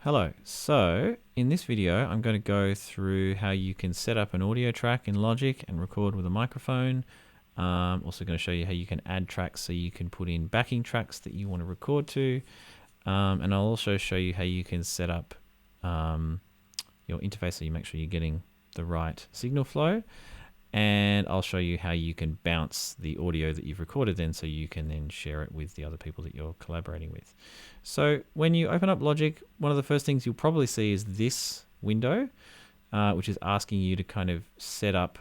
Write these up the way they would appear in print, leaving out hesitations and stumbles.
Hello. So in this video, I'm going to go through how you can set up an audio track in Logic and record with a microphone. Also going to show you how you can add tracks so you can put in backing tracks that you want to record to. And I'll also show you how you can set up your interface so you make sure you're getting the right signal flow. And I'll show you how you can bounce the audio that you've recorded then so you can then share it with the other people that you're collaborating with. So when you open up Logic, one of the first things you'll probably see is this window, which is asking you to kind of set up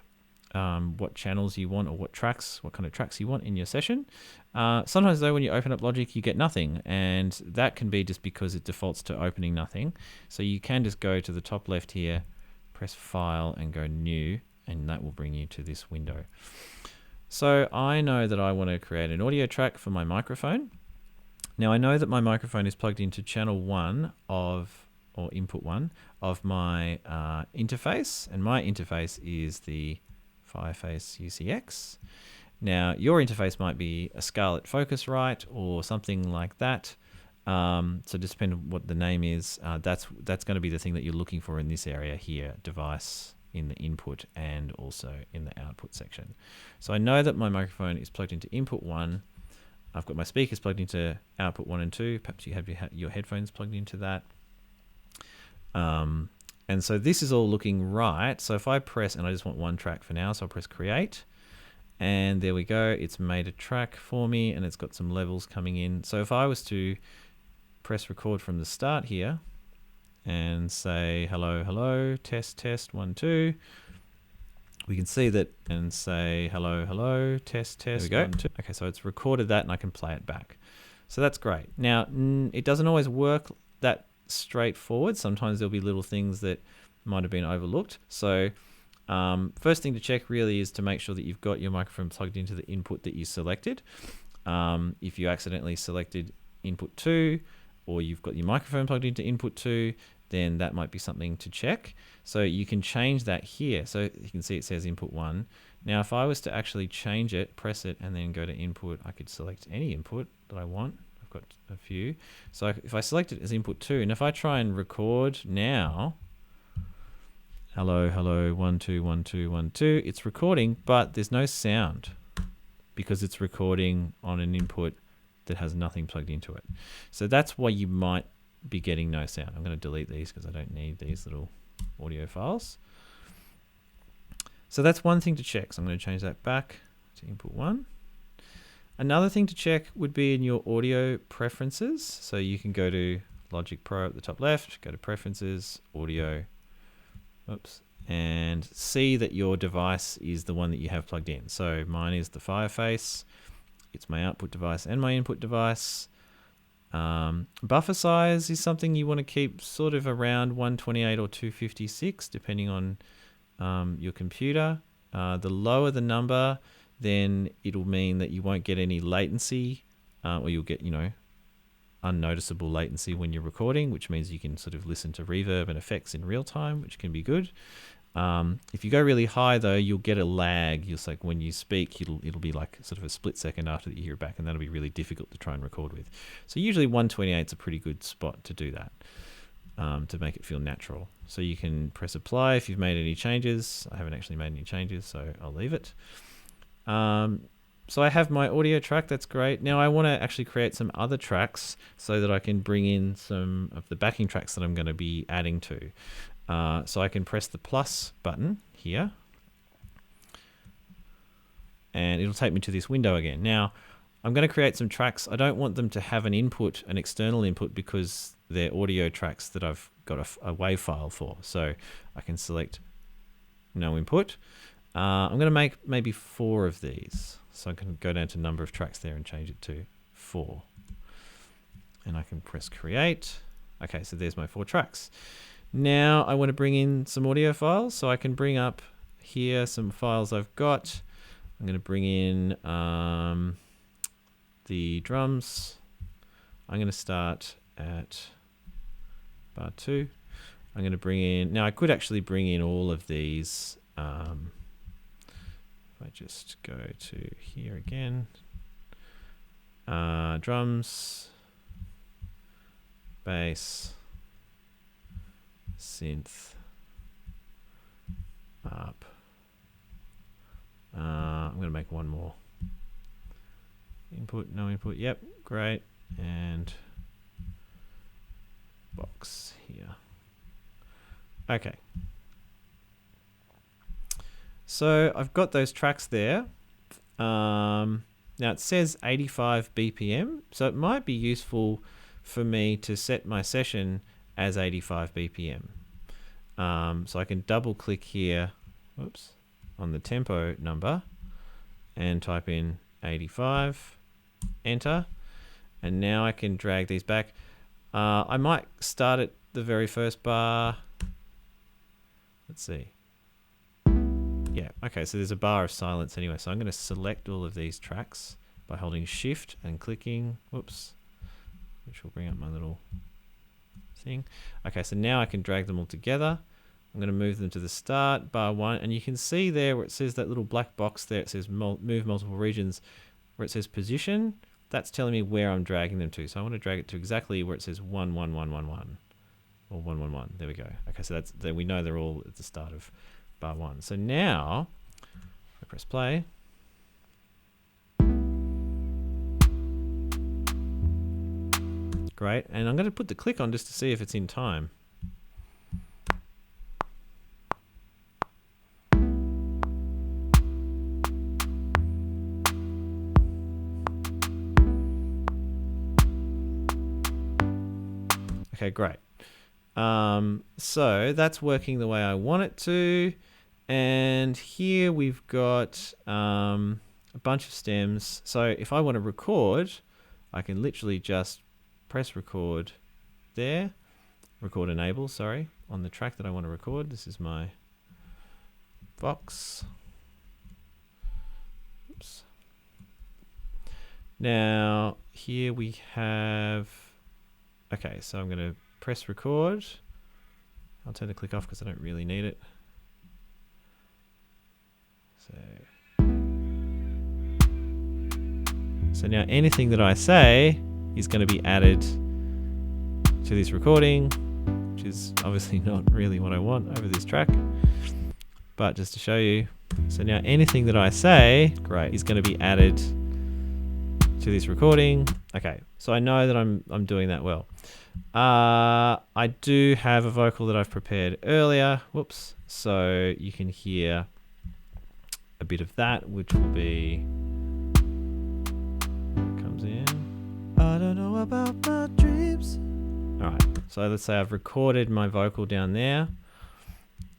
what channels you want or what kind of tracks you want in your session. Sometimes though, when you open up Logic, you get nothing, and that can be just because it defaults to opening nothing. So you can just go to the top left here, press File and go New, and that will bring you to this window. So I know that I want to create an audio track for my microphone. Now I know that my microphone is plugged into channel 1 or input 1 of my interface, and my interface is the Fireface UCX. Now your interface might be a Scarlett Focusrite or something like that. So just depending on what the name is, that's going to be the thing that you're looking for in this area here, device, in the input and also in the output section. So I know that my microphone is plugged into input 1. I've got my speakers plugged into output 1 and 2. Perhaps you have your headphones plugged into that. And so this is all looking right. So if I press, and I just want one track for now, so I'll press create. And there we go. It's made a track for me and it's got some levels coming in. So if I was to press record from the start here, and say hello, hello, test, test, 1, 2. We can see that and say hello, hello, test, test, there we go. 1, 2. Okay, so it's recorded that and I can play it back. So that's great. Now, it doesn't always work that straightforward. Sometimes there'll be little things that might have been overlooked. So first thing to check really is to make sure that you've got your microphone plugged into the input that you selected. If you accidentally selected input 2, or you've got your microphone plugged into input 2, then that might be something to check. So you can change that here. So you can see it says input 1. Now if I was to actually change it, press it, and then go to input, I could select any input that I want. I've got a few. So if I select it as input 2, and if I try and record now, hello, hello, 1, 2, 1, 2, 1, 2, it's recording, but there's no sound because it's recording on an input that has nothing plugged into it. So that's why you might be getting no sound. I'm going to delete these because I don't need these little audio files. So that's one thing to check. So I'm going to change that back to input 1. Another thing to check would be in your audio preferences. So you can go to Logic Pro at the top left, go to preferences, audio, and see that your device is the one that you have plugged in. So mine is the Fireface. It's my output device and my input device. Buffer size is something you want to keep sort of around 128 or 256, depending on your computer. The lower the number, then it'll mean that you won't get any latency, or you'll get, unnoticeable latency when you're recording, which means you can sort of listen to reverb and effects in real time, which can be good. If you go really high though, you'll get a lag. You'll like when you speak, it'll be like sort of a split second after that you hear it back, and that'll be really difficult to try and record with. So usually 128 is a pretty good spot to do that, to make it feel natural. So you can press apply if you've made any changes. I haven't actually made any changes, so I'll leave it. So I have my audio track, that's great. Now I want to actually create some other tracks so that I can bring in some of the backing tracks that I'm going to be adding to. So I can press the plus button here and it'll take me to this window again. Now I'm going to create some tracks. I don't want them to have an input, an external input, because they're audio tracks that I've got a WAV file for. So I can select no input. I'm going to make maybe 4 of these. So I can go down to number of tracks there and change it to 4. And I can press create. Okay, so there's my 4 tracks. Now I want to bring in some audio files, so I can bring up here some files I've got. I'm going to bring in the drums. I'm going to start at bar 2. I'm going to bring in, now I could actually bring in all of these. If I just go to here again, drums, bass, synth up. I'm going to make one more. Input, no input. Yep, great. And box here. Okay. So I've got those tracks there. Now it says 85 BPM, so it might be useful for me to set my session as 85 BPM. So I can double click here, whoops, on the tempo number and type in 85, enter, and now I can drag these back. I might start at the very first bar. Let's see. Yeah, okay, so there's a bar of silence anyway, so I'm going to select all of these tracks by holding shift and clicking, whoops, which will bring up my little thing. Okay, so now I can drag them all together. I'm going to move them to the start, bar 1, and you can see there where it says that little black box there, it says move multiple regions, where it says position, that's telling me where I'm dragging them to. So I want to drag it to exactly where it says 1, 1, 1, 1, 1, or 1, 1, 1. There we go. Okay, so we know they're all at the start of bar 1. So now, if I press play, great, and I'm going to put the click on just to see if it's in time. Okay, great. So that's working the way I want it to. And here we've got a bunch of stems. So if I want to record, I can literally just press record there. Record enable, sorry, on the track that I want to record. This is my Vox. Oops. Now here we have, okay, so I'm going to press record. I'll turn the click off because I don't really need it. So now anything that I say is going to be added to this recording, which is obviously not really what I want over this track. But just to show you, so now anything that I say, great, is going to be added to this recording. Okay, so I know that I'm doing that well. I do have a vocal that I've prepared earlier. Whoops. So you can hear a bit of that, which will be, comes in. I don't know about my dreams. All right. So let's say I've recorded my vocal down there,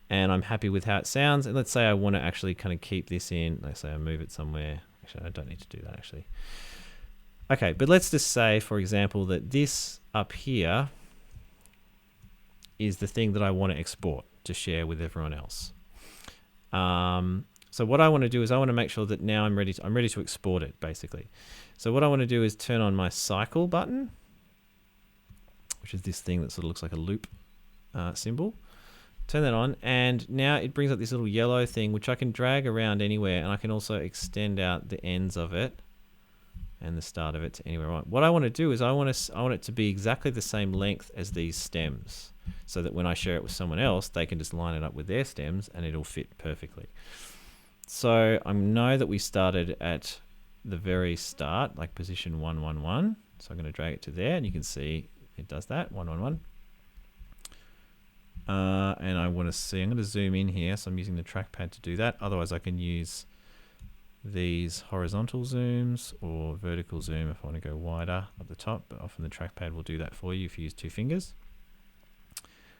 and I'm happy with how it sounds. And let's say I want to actually kind of keep this in. Let's say I move it somewhere. Actually, I don't need to do that actually. Okay, but let's just say, for example, that this up here is the thing that I want to export to share with everyone else. So what I want to do is I want to make sure that now I'm ready to export it, basically. So what I want to do is turn on my cycle button, which is this thing that sort of looks like a loop symbol. Turn that on, and now it brings up this little yellow thing, which I can drag around anywhere, and I can also extend out the ends of it and the start of it to anywhere I want. What I want to do is I want it to be exactly the same length as these stems, so that when I share it with someone else, they can just line it up with their stems and it'll fit perfectly. So I know that we started at the very start, like position 1, 1, 1. So I'm going to drag it to there, and you can see it does that, 1, 1, 1. And I want to see, I'm going to zoom in here, so I'm using the trackpad to do that. Otherwise I can use these horizontal zooms or vertical zoom if I want to go wider at the top, but often the trackpad will do that for you if you use 2 fingers.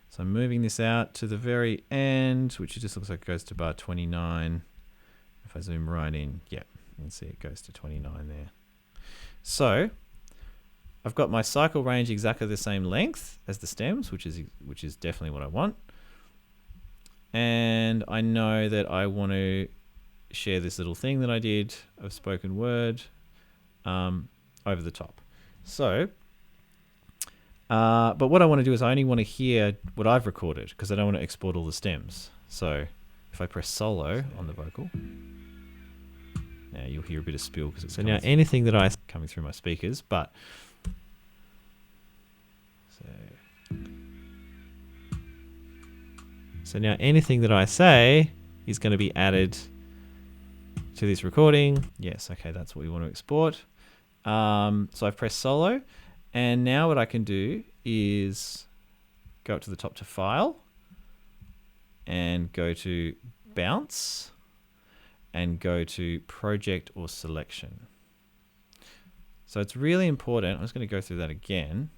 So I'm moving this out to the very end, which it just looks like it goes to bar 29. If I zoom right in, yeah, you can see it goes to 29 there. So I've got my cycle range exactly the same length as the stems, which is definitely what I want. And I know that I want to share this little thing that I did of spoken word over the top. So, but what I want to do is I only want to hear what I've recorded, because I don't want to export all the stems. So if I press solo on the vocal, now you'll hear a bit of spill because it's so now anything that I coming through my speakers, but so So now anything that I say is going to be added to this recording. Yes, okay, that's what we want to export. So I've pressed solo, and now what I can do is go up to the top to File and go to Bounce and go to Project or Selection. So it's really important, I'm just going to go through that again,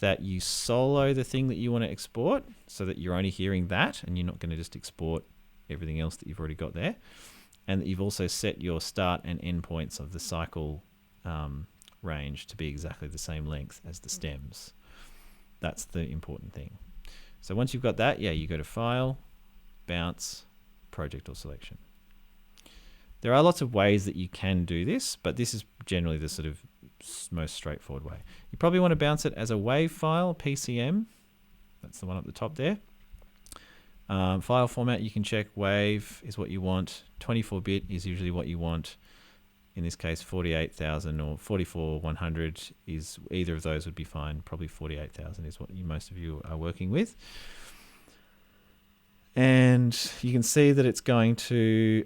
that you solo the thing that you want to export so that you're only hearing that and you're not going to just export everything else that you've already got there. And that you've also set your start and end points of the cycle range to be exactly the same length as the stems. That's the important thing. So once you've got that, yeah, you go to File, Bounce, Project or Selection. There are lots of ways that you can do this, but this is generally the sort of most straightforward way. You probably want to bounce it as a WAV file, PCM. That's the one up the top there. File format, you can check WAV is what you want. 24-bit is usually what you want. In this case, 48,000 or 44,100 is either of those would be fine. Probably 48,000 is what most of you are working with. And you can see that it's going to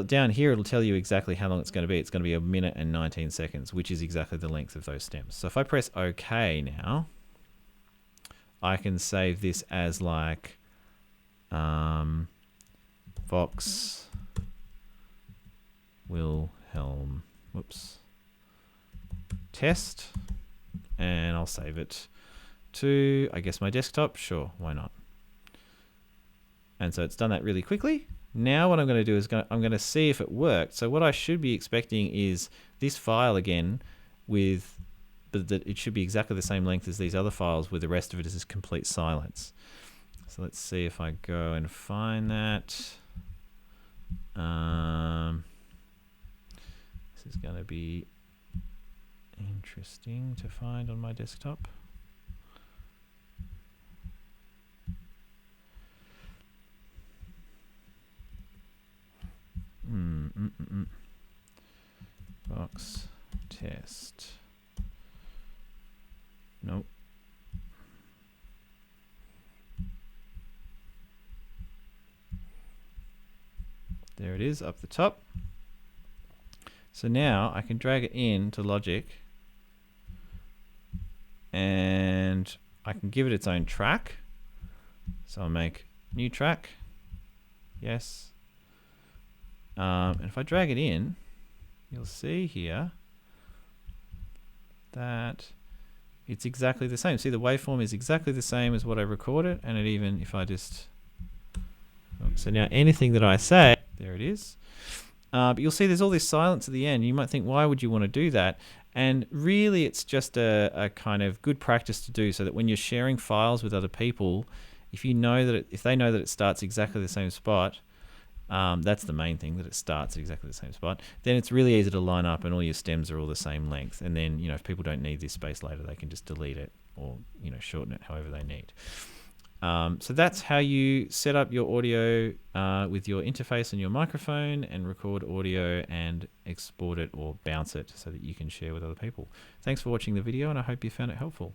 down here, it'll tell you exactly how long it's going to be. It's going to be 1 minute and 19 seconds, which is exactly the length of those stems. So if I press OK now, I can save this as like Vox Wilhelm, test, and I'll save it to, I guess, my desktop. Sure, why not? And so it's done that really quickly. Now what I'm going to do is I'm going to see if it worked. So what I should be expecting is this file again with that it should be exactly the same length as these other files, with the rest of it is complete silence. So let's see if I go and find that. This is going to be interesting to find on my desktop. Vox test. Nope. There it is up the top. So now I can drag it in to Logic and I can give it its own track. So I'll make new track. Yes. And if I drag it in, you'll see here that it's exactly the same. See, the waveform is exactly the same as what I recorded, and it even, if I just, so now anything that I say, there it is. But you'll see there's all this silence at the end. You might think, why would you want to do that? And really, it's just a kind of good practice to do so that when you're sharing files with other people, if you know that if they know that it starts exactly the same spot, that's the main thing, that it starts at exactly the same spot, then it's really easy to line up and all your stems are all the same length. And then, if people don't need this space later, they can just delete it or, shorten it however they need. So that's how you set up your audio with your interface and your microphone and record audio and export it or bounce it so that you can share with other people. Thanks for watching the video, and I hope you found it helpful.